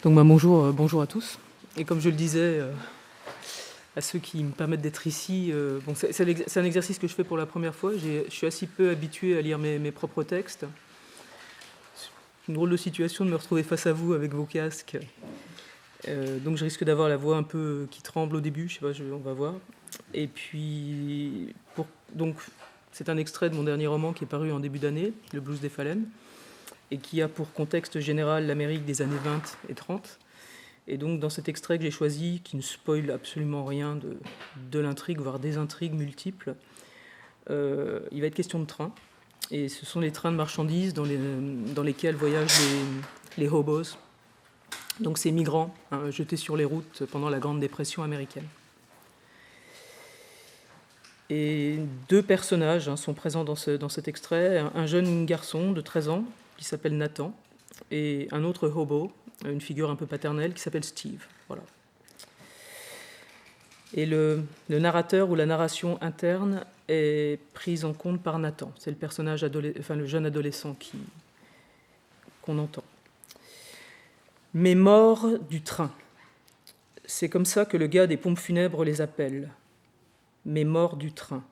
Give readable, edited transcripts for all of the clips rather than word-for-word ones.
Donc bonjour à tous. Et comme je le disais à ceux qui me permettent d'être ici, c'est un exercice que je fais pour la première fois. Je suis assez peu habitué à lire mes propres textes. C'est une drôle de situation de me retrouver face à vous avec vos casques. Donc je risque d'avoir la voix un peu qui tremble au début, je sais pas, on va voir. Et puis, donc c'est un extrait de mon dernier roman qui est paru en début d'année, Le Blues des Phalènes, et qui a pour contexte général l'Amérique des années 20 et 30. Et donc dans cet extrait que j'ai choisi, qui ne spoile absolument rien de l'intrigue, voire des intrigues multiples, il va être question de trains. Et ce sont les trains de marchandises dans lesquels voyagent les hobos, donc ces migrants jetés sur les routes pendant la Grande Dépression américaine. Et deux personnages sont présents dans cet extrait. Un jeune garçon de 13 ans qui s'appelle Nathan et un autre hobo, une figure un peu paternelle qui s'appelle Steve. Voilà. Et le narrateur ou la narration interne est prise en compte par Nathan. C'est le personnage, le jeune adolescent qu'on entend. Mes morts du train. C'est comme ça que le gars des pompes funèbres les appelle. Mes morts du train.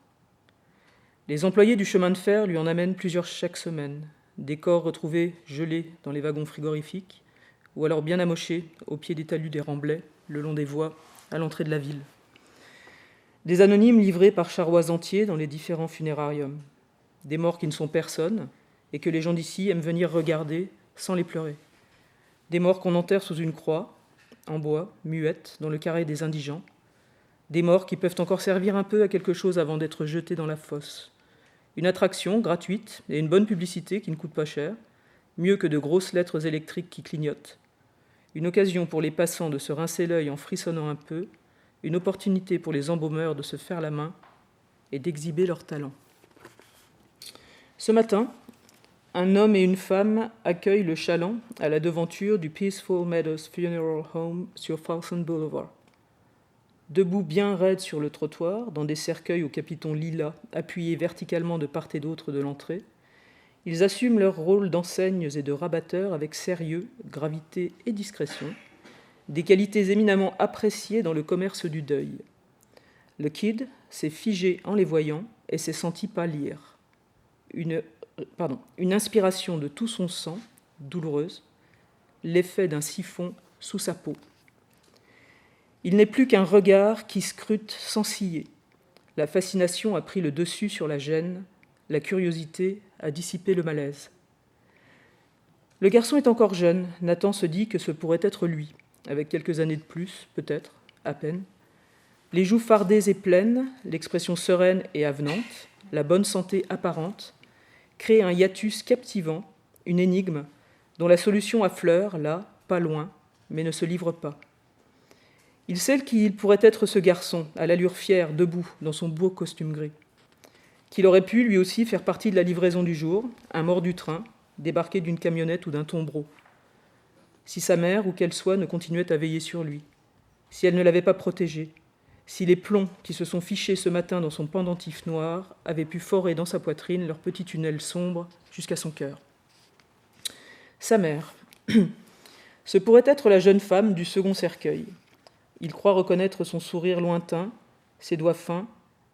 Les employés du chemin de fer lui en amènent plusieurs chaque semaine. Des corps retrouvés gelés dans les wagons frigorifiques, ou alors bien amochés au pied des talus des remblais, le long des voies, à l'entrée de la ville. Des anonymes livrés par charrois entiers dans les différents funérariums. Des morts qui ne sont personne, et que les gens d'ici aiment venir regarder sans les pleurer. Des morts qu'on enterre sous une croix, en bois, muette, dans le carré des indigents. Des morts qui peuvent encore servir un peu à quelque chose avant d'être jetés dans la fosse. Une attraction gratuite et une bonne publicité qui ne coûte pas cher, mieux que de grosses lettres électriques qui clignotent. Une occasion pour les passants de se rincer l'œil en frissonnant un peu, une opportunité pour les embaumeurs de se faire la main et d'exhiber leur talent. Ce matin, un homme et une femme accueillent le chaland à la devanture du Peaceful Meadows Funeral Home sur Folsom Boulevard. Debout bien raides sur le trottoir, dans des cercueils au capiton lilas, appuyés verticalement de part et d'autre de l'entrée, ils assument leur rôle d'enseignes et de rabatteurs avec sérieux, gravité et discrétion, des qualités éminemment appréciées dans le commerce du deuil. Le kid s'est figé en les voyant et s'est senti pâlir. Une inspiration de tout son sang, douloureuse, l'effet d'un siphon sous sa peau. Il n'est plus qu'un regard qui scrute sans ciller. La fascination a pris le dessus sur la gêne, la curiosité a dissipé le malaise. Le garçon est encore jeune, Nathan se dit que ce pourrait être lui, avec quelques années de plus, peut-être, à peine. Les joues fardées et pleines, l'expression sereine et avenante, la bonne santé apparente, créent un hiatus captivant, une énigme, dont la solution affleure, là, pas loin, mais ne se livre pas. Il sait qu'il pourrait être ce garçon, à l'allure fière, debout, dans son beau costume gris. Qu'il aurait pu, lui aussi, faire partie de la livraison du jour, un mort du train, débarqué d'une camionnette ou d'un tombereau. Si sa mère, où qu'elle soit, ne continuait à veiller sur lui, si elle ne l'avait pas protégé, si les plombs qui se sont fichés ce matin dans son pendentif noir avaient pu forer dans sa poitrine leur petit tunnel sombre jusqu'à son cœur. Sa mère. Ce pourrait être la jeune femme du second cercueil. Il croit reconnaître son sourire lointain, ses doigts fins,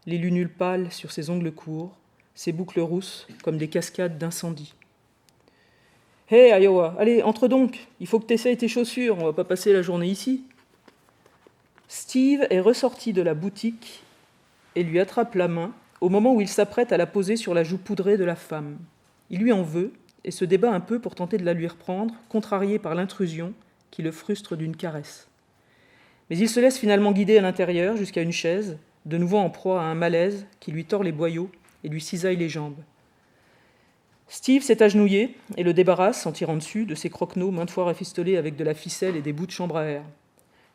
les lunules pâles sur ses ongles courts, ses boucles rousses comme des cascades d'incendie. « Hé, Iowa, allez, entre donc, il faut que t'essayes tes chaussures, on va pas passer la journée ici. » Steve est ressorti de la boutique et lui attrape la main au moment où il s'apprête à la poser sur la joue poudrée de la femme. Il lui en veut et se débat un peu pour tenter de la lui reprendre, contrarié par l'intrusion qui le frustre d'une caresse. Mais il se laisse finalement guider à l'intérieur jusqu'à une chaise, de nouveau en proie à un malaise qui lui tord les boyaux et lui cisaille les jambes. Steve s'est agenouillé et le débarrasse en tirant dessus de ses croquenots maintes fois rafistolés avec de la ficelle et des bouts de chambre à air.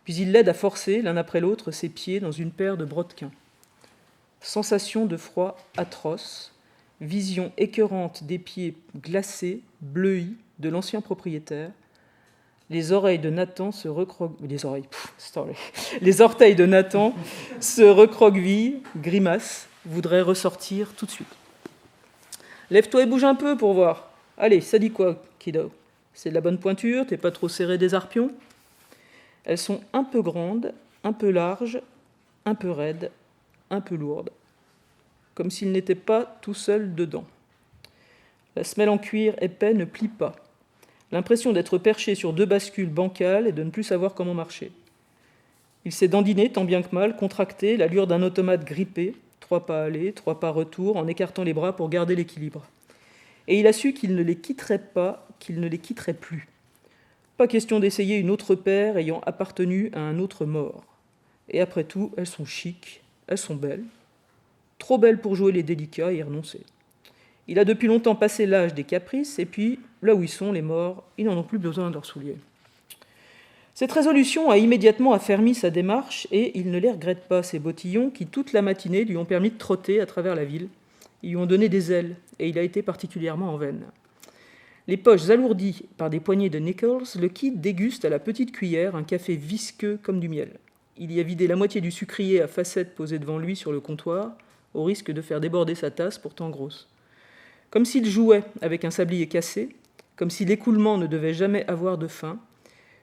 Puis il l'aide à forcer, l'un après l'autre, ses pieds dans une paire de brodequins. Sensation de froid atroce, vision écœurante des pieds glacés, bleuis de l'ancien propriétaire. Les orteils de Nathan se recroquevillent, grimacent, voudraient ressortir tout de suite. « Lève-toi et bouge un peu pour voir. Allez, ça dit quoi, kiddo ? C'est de la bonne pointure, t'es pas trop serré des arpions. Elles sont un peu grandes, un peu larges, un peu raides, un peu lourdes, comme s'il n'était pas tout seul dedans. La semelle en cuir épais ne plie pas. L'impression d'être perché sur 2 bascules bancales et de ne plus savoir comment marcher. Il s'est dandiné tant bien que mal, contracté, l'allure d'un automate grippé, 3 pas aller, 3 pas retour, en écartant les bras pour garder l'équilibre. Et il a su qu'il ne les quitterait pas, qu'il ne les quitterait plus. Pas question d'essayer une autre paire ayant appartenu à un autre mort. Et après tout, elles sont chics, elles sont belles. Trop belles pour jouer les délicats et y renoncer. Il a depuis longtemps passé l'âge des caprices, et puis, là où ils sont, les morts, ils n'en ont plus besoin de leurs souliers. Cette résolution a immédiatement affermi sa démarche, et il ne les regrette pas, ces bottillons qui, toute la matinée, lui ont permis de trotter à travers la ville. Ils lui ont donné des ailes, et il a été particulièrement en veine. Les poches alourdies par des poignées de nickels, le kid déguste à la petite cuillère un café visqueux comme du miel. Il y a vidé la moitié du sucrier à facettes posé devant lui sur le comptoir, au risque de faire déborder sa tasse pourtant grosse. Comme s'il jouait avec un sablier cassé, comme si l'écoulement ne devait jamais avoir de fin,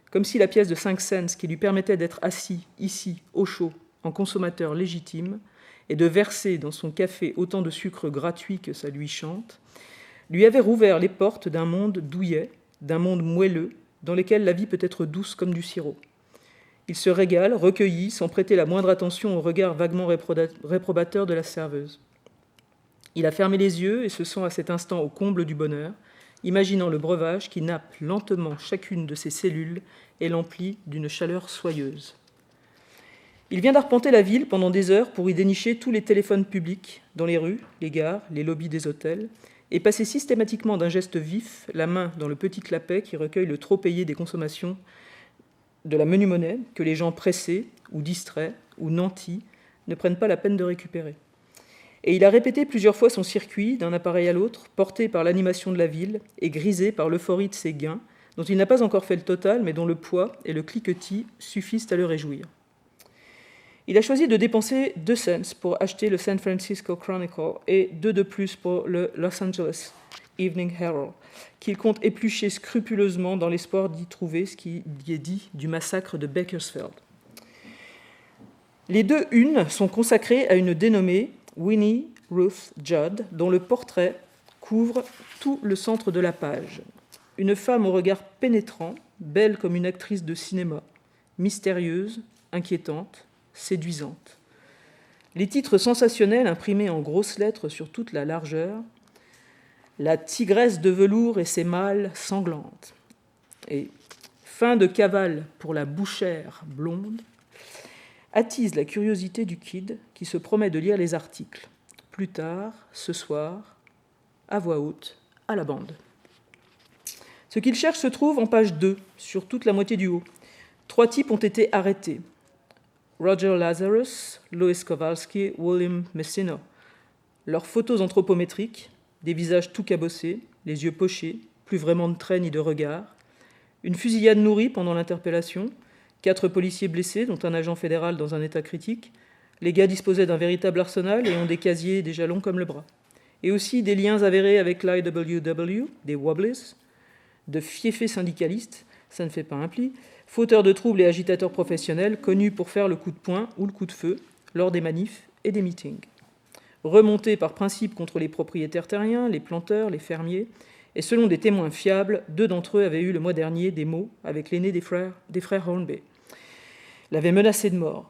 comme si la pièce de 5 cents qui lui permettait d'être assis, ici, au chaud, en consommateur légitime, et de verser dans son café autant de sucre gratuit que ça lui chante, lui avait rouvert les portes d'un monde douillet, d'un monde moelleux, dans lequel la vie peut être douce comme du sirop. Il se régale, recueilli, sans prêter la moindre attention au regard vaguement réprobateur de la serveuse. Il a fermé les yeux et se sent à cet instant au comble du bonheur, imaginant le breuvage qui nappe lentement chacune de ses cellules et l'emplit d'une chaleur soyeuse. Il vient d'arpenter la ville pendant des heures pour y dénicher tous les téléphones publics, dans les rues, les gares, les lobbies des hôtels, et passer systématiquement d'un geste vif la main dans le petit clapet qui recueille le trop payé des consommations de la menue monnaie que les gens pressés, ou distraits, ou nantis, ne prennent pas la peine de récupérer. Et il a répété plusieurs fois son circuit, d'un appareil à l'autre, porté par l'animation de la ville et grisé par l'euphorie de ses gains, dont il n'a pas encore fait le total, mais dont le poids et le cliquetis suffisent à le réjouir. Il a choisi de dépenser 2 cents pour acheter le San Francisco Chronicle et 2 de plus pour le Los Angeles Evening Herald, qu'il compte éplucher scrupuleusement dans l'espoir d'y trouver ce qui y est dit du massacre de Bakersfield. Les 2 unes sont consacrées à une dénommée Winnie Ruth Judd, dont le portrait couvre tout le centre de la page. Une femme au regard pénétrant, belle comme une actrice de cinéma, mystérieuse, inquiétante, séduisante. Les titres sensationnels imprimés en grosses lettres sur toute la largeur, la tigresse de velours et ses mâles sanglantes. Et fin de cavale pour la bouchère blonde, attise la curiosité du kid qui se promet de lire les articles. Plus tard, ce soir, à voix haute, à la bande. Ce qu'il cherche se trouve en page 2, sur toute la moitié du haut. 3 types ont été arrêtés. Roger Lazarus, Lois Kowalski, William Messina. Leurs photos anthropométriques, des visages tout cabossés, les yeux pochés, plus vraiment de traits ni de regard. Une fusillade nourrie pendant l'interpellation, 4 policiers blessés, dont un agent fédéral dans un état critique. Les gars disposaient d'un véritable arsenal et ont des casiers déjà longs comme le bras. Et aussi des liens avérés avec l'IWW, des Wobblies, de fiefés syndicalistes, ça ne fait pas un pli, fauteurs de troubles et agitateurs professionnels connus pour faire le coup de poing ou le coup de feu lors des manifs et des meetings. Remontés par principe contre les propriétaires terriens, les planteurs, les fermiers, et selon des témoins fiables, 2 d'entre eux avaient eu le mois dernier des mots avec l'aîné des frères Hornby. L'avaient menacé de mort.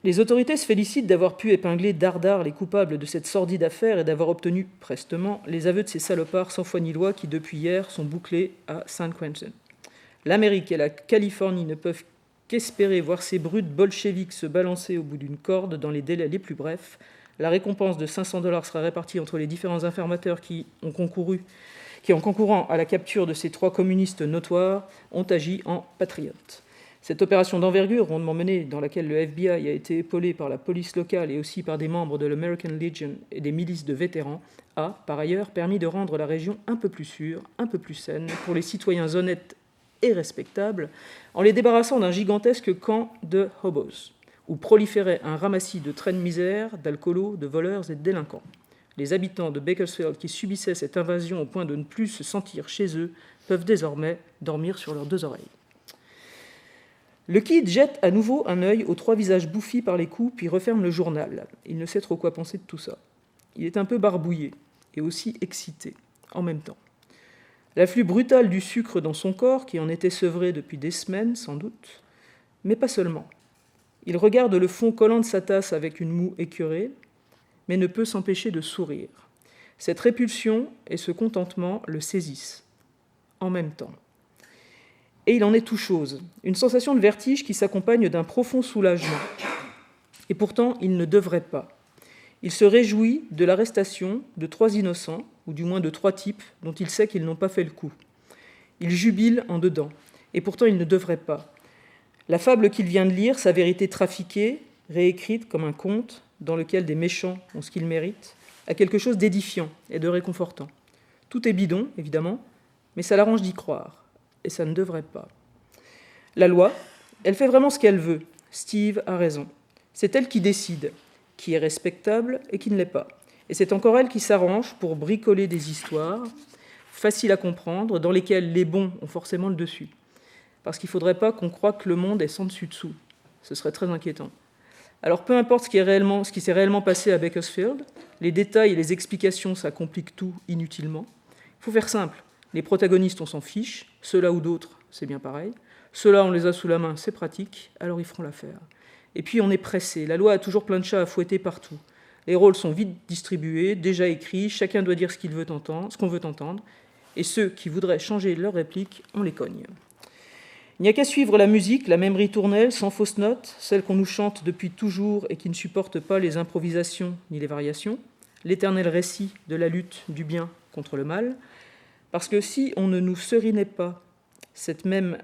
Les autorités se félicitent d'avoir pu épingler dardard les coupables de cette sordide affaire et d'avoir obtenu, prestement, les aveux de ces salopards sans foi ni loi qui, depuis hier, sont bouclés à San Quentin. L'Amérique et la Californie ne peuvent qu'espérer voir ces brutes bolcheviques se balancer au bout d'une corde dans les délais les plus brefs. La récompense de 500 $ sera répartie entre les différents informateurs qui, en concourant à la capture de ces 3 communistes notoires, ont agi en patriotes. Cette opération d'envergure, rondement menée, dans laquelle le FBI a été épaulé par la police locale et aussi par des membres de l'American Legion et des milices de vétérans, a, par ailleurs, permis de rendre la région un peu plus sûre, un peu plus saine, pour les citoyens honnêtes et respectables, en les débarrassant d'un gigantesque camp de hobos, où proliférait un ramassis de traînes misères, d'alcoolos, de voleurs et de délinquants. les habitants de Bakersfield qui subissaient cette invasion au point de ne plus se sentir chez eux peuvent désormais dormir sur leurs 2 oreilles. Le Kid jette à nouveau un œil aux 3 visages bouffis par les coups, puis referme le journal. Il ne sait trop quoi penser de tout ça. Il est un peu barbouillé et aussi excité, en même temps. L'afflux brutal du sucre dans son corps, qui en était sevré depuis des semaines, sans doute, mais pas seulement. Il regarde le fond collant de sa tasse avec une moue écœurée, mais ne peut s'empêcher de sourire. Cette répulsion et ce contentement le saisissent, en même temps. Et il en est tout chose, une sensation de vertige qui s'accompagne d'un profond soulagement. Et pourtant, il ne devrait pas. Il se réjouit de l'arrestation de 3 innocents, ou du moins de 3 types dont il sait qu'ils n'ont pas fait le coup. Il jubile en dedans, et pourtant il ne devrait pas. La fable qu'il vient de lire, sa vérité trafiquée, réécrite comme un conte dans lequel des méchants ont ce qu'ils méritent, a quelque chose d'édifiant et de réconfortant. Tout est bidon, évidemment, mais ça l'arrange d'y croire, et ça ne devrait pas. La loi, elle fait vraiment ce qu'elle veut. Steve a raison. C'est elle qui décide, qui est respectable et qui ne l'est pas. Et c'est encore elle qui s'arrange pour bricoler des histoires faciles à comprendre, dans lesquelles les bons ont forcément le dessus. Parce qu'il ne faudrait pas qu'on croie que le monde est sans dessus-dessous. Ce serait très inquiétant. Alors peu importe ce qui s'est réellement passé à Bakersfield, les détails et les explications, ça complique tout inutilement. Il faut faire simple. Les protagonistes, on s'en fiche. Ceux-là ou d'autres, c'est bien pareil. Ceux-là, on les a sous la main, c'est pratique. Alors ils feront l'affaire. Et puis on est pressé. La loi a toujours plein de chats à fouetter partout. Les rôles sont vite distribués, déjà écrits. Chacun doit dire ce qu'on veut entendre. Et ceux qui voudraient changer leur réplique, on les cogne. Il n'y a qu'à suivre la musique, la même ritournelle, sans fausses notes, celle qu'on nous chante depuis toujours et qui ne supporte pas les improvisations ni les variations, l'éternel récit de la lutte du bien contre le mal, parce que si on ne nous serinait pas cette même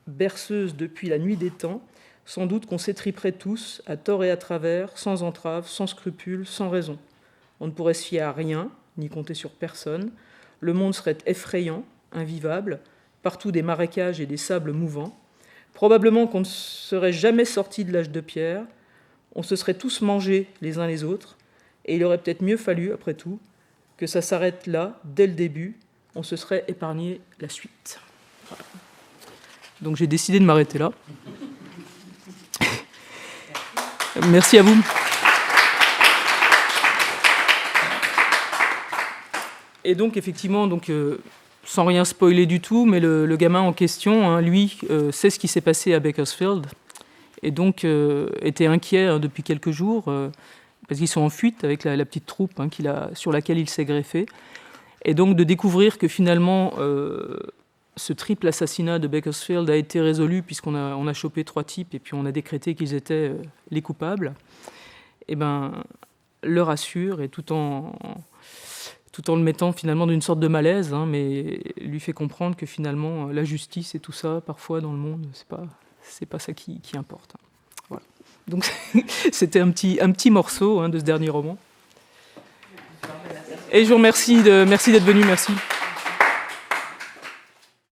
berceuse depuis la nuit des temps, sans doute qu'on s'étriperait tous, à tort et à travers, sans entrave, sans scrupule, sans raison. On ne pourrait se fier à rien, ni compter sur personne. Le monde serait effrayant, invivable, partout des marécages et des sables mouvants. Probablement qu'on ne serait jamais sorti de l'âge de pierre, on se serait tous mangés les uns les autres, et il aurait peut-être mieux fallu, après tout, que ça s'arrête là, dès le début, on se serait épargné la suite. Voilà. Donc j'ai décidé de m'arrêter là. Merci à vous. Et donc effectivement, sans rien spoiler du tout, mais le gamin en question, lui, sait ce qui s'est passé à Bakersfield, et donc était inquiet depuis quelques jours, parce qu'ils sont en fuite avec la petite troupe sur laquelle il s'est greffé, et donc de découvrir que finalement ce triple assassinat de Bakersfield a été résolu puisqu'on a chopé 3 types et puis on a décrété qu'ils étaient les coupables, et le rassure, et tout en le mettant finalement d'une sorte de malaise, mais lui fait comprendre que finalement la justice et tout ça, parfois dans le monde, c'est pas ça qui importe. Voilà. Donc c'était un petit morceau de ce dernier roman. Et je vous remercie d'être venu, merci.